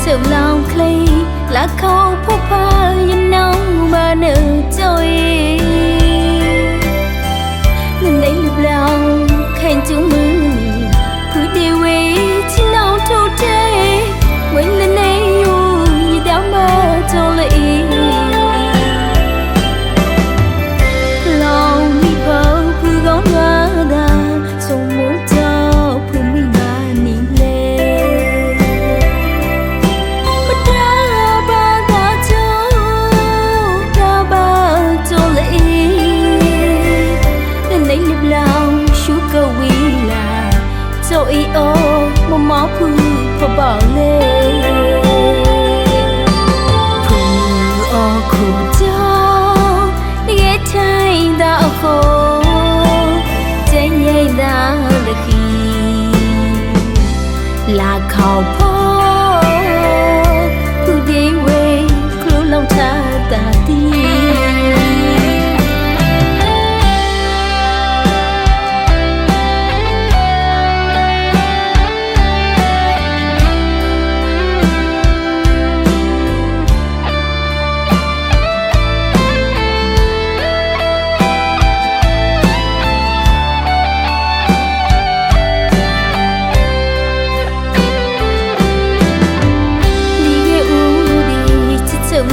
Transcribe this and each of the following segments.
Thượng lòng khay là khâu phúc phá yên nông mà nở trôi nên đấy lập lòng khen chúng mừng cứ điều ấy chỉ nào thâu thế quên lên đây yêu như đau mơ cho lệ lòng mi phơ cứ gõ ngã đà sống muốn cho phụ mi mà nín lên bất ra ba ta cho lệ nên đấy lập lòng chú cầu quy là cho ý ô một máu phư và bỏ lê phù ô khổ cho ghé thay đã khổ trái nhây đã là khi là khảo phó cứ đi về cứ lòng cha ta đi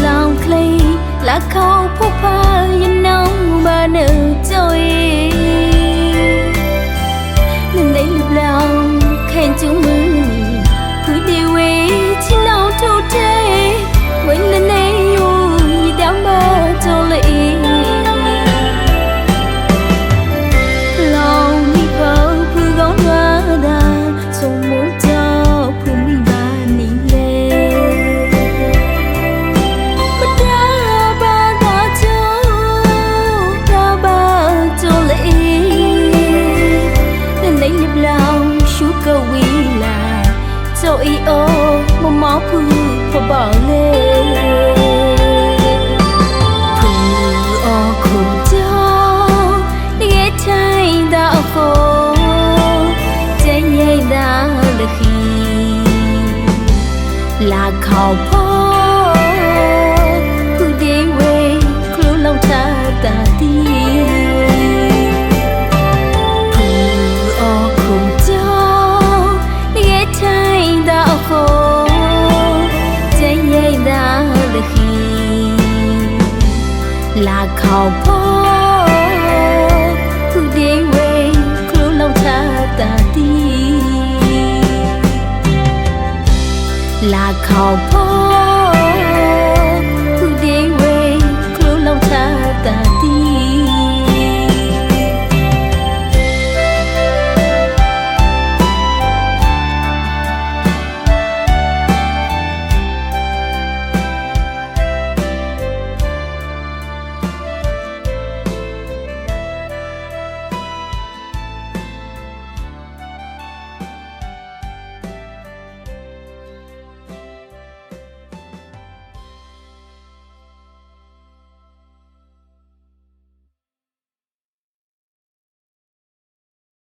lòng khay là khâu phúc phá yên nông mà nở trôi nên đấy lập lòng khen chúng mừng cứ điều ấy chỉ nào thâu thế quên lên đây yêu như đau mơ cho lệ lòng mi phơ cứ gõ ngã đà sống muốn cho phụ mi mà nín lên lòng chú cầu quy là cho ý ô một máu phư và bỏ lê phù ô khổ cho ghé thay đã khổ trái nhây đã là khi là khảo phó cứ đi về cứ lòng cha ta đi là khảo phó cứ đi về cứ lòng cha ta đi là khảo phó